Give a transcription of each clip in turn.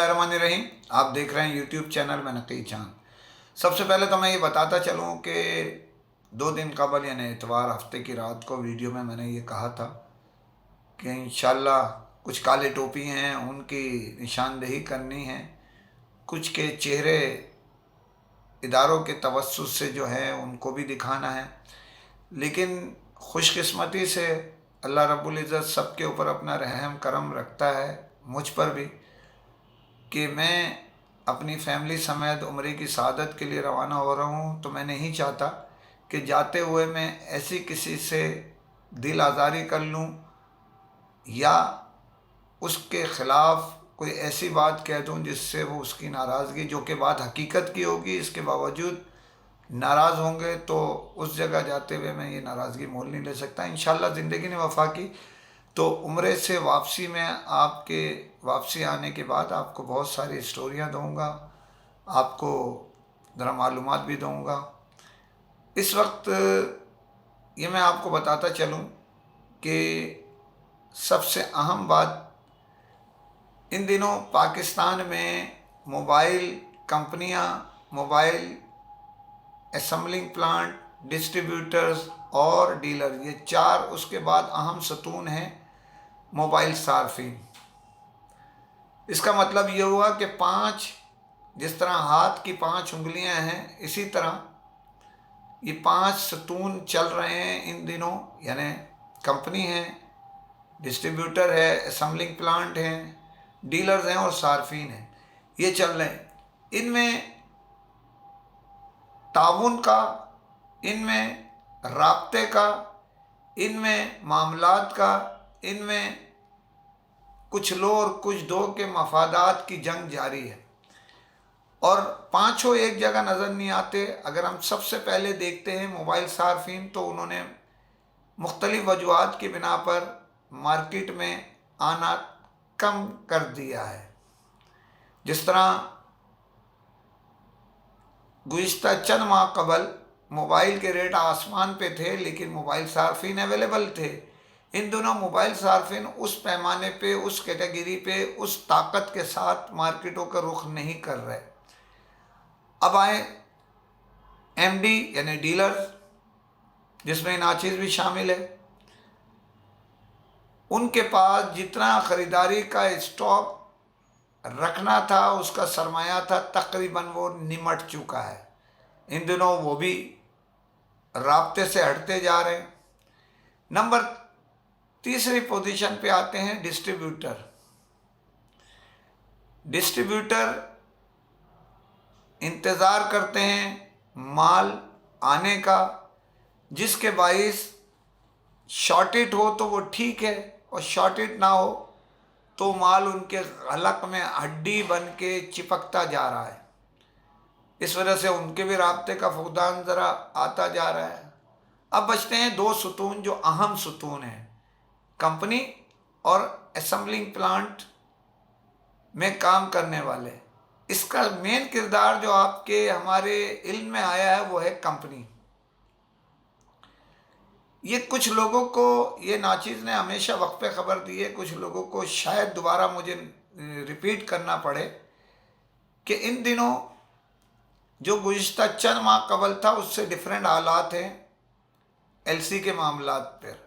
बिस्मिल्लाहिर्रहमानिर्रहीम। आप देख रहे हैं यूट्यूब चैनल में नकी चांद। सबसे पहले तो मैं ये बताता चलूँ कि 2 दिन कबल यानी इतवार हफ्ते की रात को वीडियो में मैंने ये कहा था कि इंशाल्लाह कुछ काले टोपी हैं उनकी निशानदेही करनी है, कुछ के चेहरे इदारों के तवस्सुत से जो है उनको भी दिखाना है। लेकिन खुशकिस्मती से अल्लाह रब्बुल इज़्ज़त सबके ऊपर अपना रहम करम रखता है, मुझ पर भी, कि मैं अपनी फैमिली समेत उम्रे की सआदत के लिए रवाना हो रहा हूँ। तो मैं नहीं चाहता कि जाते हुए मैं ऐसी किसी से दिल आज़ारी कर लूँ या उसके ख़िलाफ़ कोई ऐसी बात कह दूँ जिससे वो उसकी नाराज़गी, जो कि बात हकीकत की होगी, इसके बावजूद नाराज़ होंगे, तो उस जगह जाते हुए मैं ये नाराज़गी मोल नहीं ले सकता। इंशाल्लाह ज़िंदगी ने वफ़ा की तो उम्रे से वापसी में आपके वापसी आने के बाद आपको बहुत सारी स्टोरियाँ दूँगा, आपको ज़रा मालूमात भी दूँगा। इस वक्त ये मैं आपको बताता चलूँ कि सबसे अहम बात, इन दिनों पाकिस्तान में मोबाइल कंपनियां, मोबाइल असेंबलिंग प्लांट, डिस्ट्रीब्यूटर्स और डीलर, ये 4 उसके बाद अहम सतून हैं मोबाइल सार्फिन। इसका मतलब ये हुआ कि 5, जिस तरह हाथ की 5 उंगलियां हैं, इसी तरह ये 5 सतून चल रहे हैं इन दिनों। यानी कंपनी है, डिस्ट्रीब्यूटर है, असेंबलिंग प्लांट हैं, डीलर्स हैं और सार्फिन हैं, ये चल रहे हैं। इनमें ताउन का, इनमें राब्ते का, इनमें मामलात का, इनमें कुछ लो और कुछ दो के मफादात की जंग जारी है और पांचों एक जगह नज़र नहीं आते। अगर हम सबसे पहले देखते हैं मोबाइल सार्फिन, तो उन्होंने मुख्तलिफ वजूहात की बिना पर मार्केट में आना कम कर दिया है। जिस तरह गुज़िश्ता चंद माह कबल मोबाइल के रेट आसमान पे थे, लेकिन मोबाइल सार्फिन अवेलेबल थे। इन दोनों मोबाइल सार्फिन उस पैमाने पे, उस कैटेगरी पे, उस ताकत के साथ मार्केटों का रुख नहीं कर रहे। अब आए एमडी यानी डीलर, जिसमें नाचीज़ भी शामिल है। उनके पास जितना ख़रीदारी का स्टॉक रखना था, उसका सरमाया था, तकरीबन वो निमट चुका है। इन दिनों वो भी राब्ते से हटते जा रहे हैं। नंबर तीसरी पोजीशन पे आते हैं डिस्ट्रीब्यूटर। डिस्ट्रीब्यूटर इंतज़ार करते हैं माल आने का, जिसके बाइस शॉर्टेज हो तो वो ठीक है और शॉर्टेज ना हो तो माल उनके हलक में हड्डी बन के चिपकता जा रहा है। इस वजह से उनके भी राब्ते का फुकदान ज़रा आता जा रहा है। अब बचते हैं 2 सुतून जो अहम सुतून हैं, कंपनी और असेंबलिंग प्लांट में काम करने वाले। इसका मेन किरदार जो आपके हमारे इल्म में आया है वो है कंपनी। ये कुछ लोगों को, ये नाचीज़ ने हमेशा वक्त पे ख़बर दी है, कुछ लोगों को शायद दोबारा मुझे रिपीट करना पड़े कि इन दिनों जो गुज़िश्ता चंद माह कबल था उससे डिफरेंट हालात हैं एलसी के मामलात पर।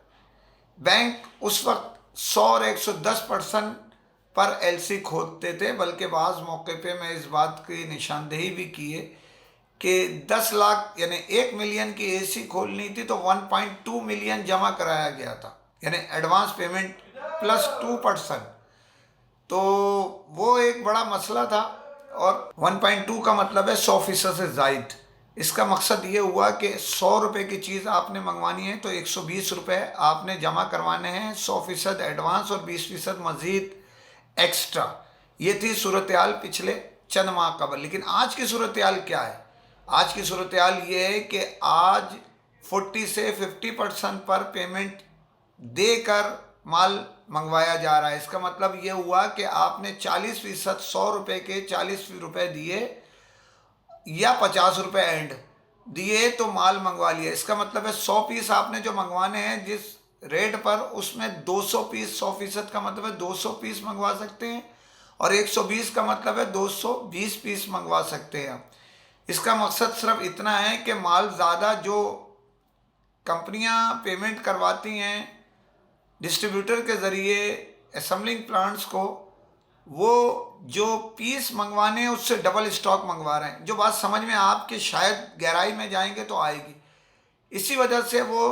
बैंक उस वक्त 100 और 110% पर एलसी खोदते थे, बल्कि बाज़ मौके पे मैं इस बात की निशानदेही भी की है कि 10 लाख यानी 1 मिलियन की एसी खोलनी थी तो 1.2 मिलियन जमा कराया गया था, यानी एडवांस पेमेंट प्लस 2%। तो वो एक बड़ा मसला था। और 1.2 का मतलब है 100% से ज़ायद। इसका मकसद ये हुआ कि 100 रुपये की चीज़ आपने मंगवानी है तो 120 रुपये आपने जमा करवाने हैं, 100% एडवांस और 20% मज़ीद एक्स्ट्रा। ये थी सूरत हाल पिछले चंद माह कबल। लेकिन आज की सूरत हाल क्या है? आज की सूरत हाल ये है कि आज 40 से 50% पर पेमेंट देकर माल मंगवाया जा रहा है। इसका मतलब ये हुआ कि आपने 40%, 100 रुपये के 40 रुपये दिए या 50 रुपये एंड दिए तो माल मंगवा लिया। इसका मतलब है 100 पीस आपने जो मंगवाने हैं जिस रेट पर, उसमें 200 पीस, 100% का मतलब है 200 पीस मंगवा सकते हैं और 120 का मतलब है 220 पीस मंगवा सकते हैं आप। इसका मकसद सिर्फ इतना है कि माल ज़्यादा जो कंपनियां पेमेंट करवाती हैं डिस्ट्रीब्यूटर के ज़रिए असेंबलिंग प्लांट्स को, वो जो पीस मंगवाने हैं उससे डबल स्टॉक मंगवा रहे हैं। जो बात समझ में आपके शायद गहराई में जाएंगे तो आएगी। इसी वजह से वो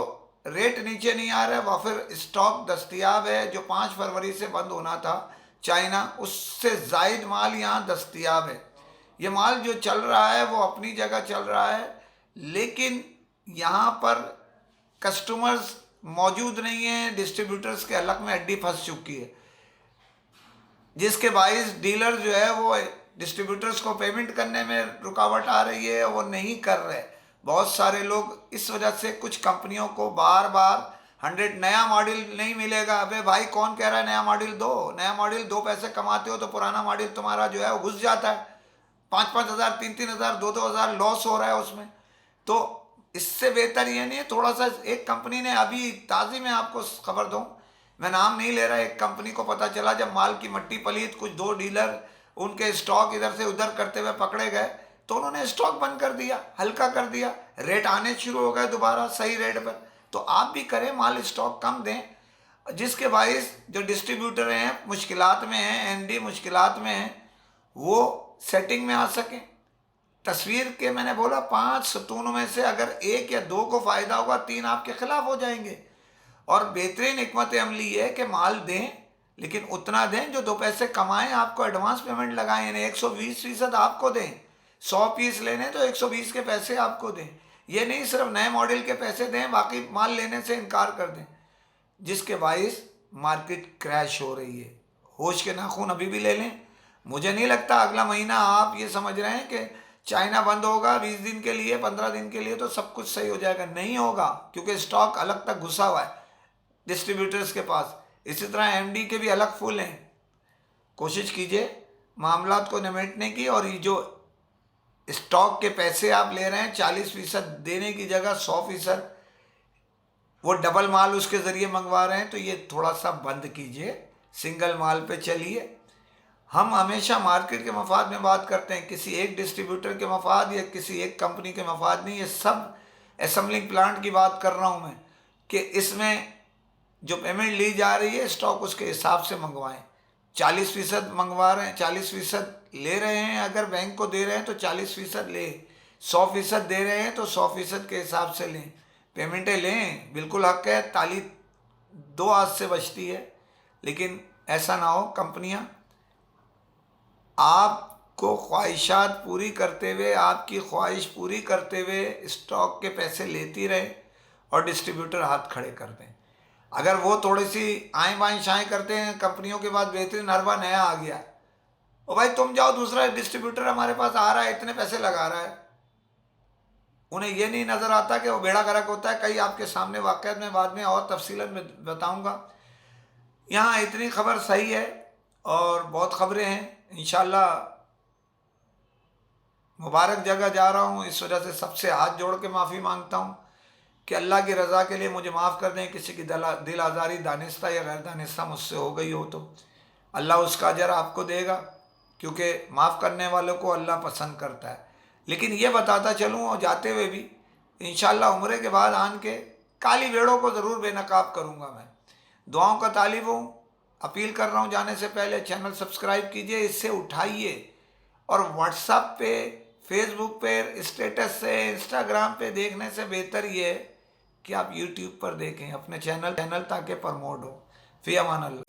रेट नीचे नहीं आ रहा है, वह फिर स्टॉक दस्तयाब है। जो 5 फरवरी से बंद होना था चाइना, उससे ज़ायद माल यहाँ दस्तयाब है। ये माल जो चल रहा है वो अपनी जगह चल रहा है, लेकिन यहाँ पर कस्टमर्स मौजूद नहीं है। डिस्ट्रीब्यूटर्स के हलक में हड्डी फंस चुकी है, जिसके बाइस डीलर जो है वो डिस्ट्रीब्यूटर्स को पेमेंट करने में रुकावट आ रही है, वो नहीं कर रहे। बहुत सारे लोग इस वजह से कुछ कंपनियों को बार बार 100 नया मॉडल नहीं मिलेगा। अबे भाई कौन कह रहा है नया मॉडल दो? नया मॉडल 2 पैसे कमाते हो तो पुराना मॉडल तुम्हारा जो है वो घुस जाता है। 5-5 हज़ार, 3-3 हज़ार, 2-2 हज़ार लॉस हो रहा है उसमें। तो इससे बेहतर ये नहीं है थोड़ा सा। एक कंपनी ने अभी ताज़ी में आपको खबर दूँ, मैं नाम नहीं ले रहा, एक कंपनी को पता चला जब माल की मट्टी पलीत कुछ 2 डीलर उनके स्टॉक इधर से उधर करते हुए पकड़े गए तो उन्होंने स्टॉक बंद कर दिया, हल्का कर दिया, रेट आने शुरू हो गए दोबारा सही रेट पर। तो आप भी करें, माल स्टॉक कम दें, जिसके बाइस जो डिस्ट्रीब्यूटर हैं मुश्किलात में हैं, एमडी मुश्किलात में हैं, वो सेटिंग में आ सकें। तस्वीर के मैंने बोला 5 सतूनों में से अगर 1 या 2 को फ़ायदा होगा, 3 आपके खिलाफ हो जाएंगे। और बेहतरीन हिकमत अमली है कि माल दें, लेकिन उतना दें जो 2 पैसे कमाएं, आपको एडवांस पेमेंट लगाएं। यानी 120% आपको दें। 100 पीस लेने तो 120 के पैसे आपको दें। ये नहीं सिर्फ नए मॉडल के पैसे दें, बाकी माल लेने से इनकार कर दें, जिसके बाइस मार्केट क्रैश हो रही है। होश के नाखून अभी भी ले लें। मुझे नहीं लगता अगला महीना आप ये समझ रहे हैं कि चाइना बंद होगा 20 दिन के लिए, 15 दिन के लिए तो सब कुछ सही हो जाएगा। नहीं होगा, क्योंकि स्टॉक अलग तक घुसा हुआ है डिस्ट्रीब्यूटर्स के पास। इसी तरह एमडी के भी अलग फूल हैं। कोशिश कीजिए मामलात को निमेटने की, और ये जो स्टॉक के पैसे आप ले रहे हैं 40% देने की जगह 100% वो डबल माल उसके ज़रिए मंगवा रहे हैं, तो ये थोड़ा सा बंद कीजिए, सिंगल माल पे चलिए। हम हमेशा मार्केट के मफाद में बात करते हैं, किसी एक डिस्ट्रीब्यूटर के मफाद या किसी एक कंपनी के मफाद नहीं। ये सब असेंबलिंग प्लांट की बात कर रहा हूँ मैं, कि इसमें जो पेमेंट ली जा रही है स्टॉक उसके हिसाब से मंगवाएं। 40% मंगवा रहे हैं, 40% ले रहे हैं, अगर बैंक को दे रहे हैं तो 40% ले, 100% दे रहे हैं तो 100% के हिसाब से लें, पेमेंटें लें। बिल्कुल हक है, ताली 2 हाथ से बचती है। लेकिन ऐसा ना हो कंपनियां आपको ख्वाहिशात पूरी करते हुए, आपकी ख्वाहिश पूरी करते हुए स्टॉक के पैसे लेती रहे और डिस्ट्रीब्यूटर हाथ खड़े कर दें। अगर वो थोड़ी सी आएँ बाएँ शाएँ करते हैं कंपनियों के बाद, बेहतरीन हरबा नया आ गया, ओ भाई तुम जाओ, दूसरा डिस्ट्रीब्यूटर हमारे पास आ रहा है, इतने पैसे लगा रहा है। उन्हें ये नहीं नज़र आता कि वो बेड़ा गर्क होता है। कई आपके सामने वाक़यात में बाद में और तफसीलन में बताऊँगा। यहाँ इतनी खबर सही है और बहुत खबरें हैं। इंशाल्लाह मुबारक जगह जा रहा हूँ, इस वजह से सबसे हाथ जोड़ के माफ़ी मांगता हूँ कि अल्लाह की रज़ा के लिए मुझे माफ़ कर दें। किसी की दिल आज़ारी दानिस्ता या गैर दानिस्ता मुझसे हो गई हो तो अल्लाह उसका अजर आपको देगा, क्योंकि माफ़ करने वालों को अल्लाह पसंद करता है। लेकिन ये बताता चलूँ, और जाते हुए भी इंशाल्लाह उम्रे के बाद आन के काली भेड़ों को ज़रूर बेनकाब करूँगा। मैं दुआओं का तालिब हूँ, अपील कर रहा हूँ जाने से पहले चैनल सब्सक्राइब कीजिए, इससे उठाइए। और व्हाट्सएप पे, फेसबुक पे, स्टेटस से, इंस्टाग्राम पे देखने से बेहतर ये है कि आप यूट्यूब पर देखें अपने चैनल ताकि प्रमोट हो। फ़ी अमान अल्लाह।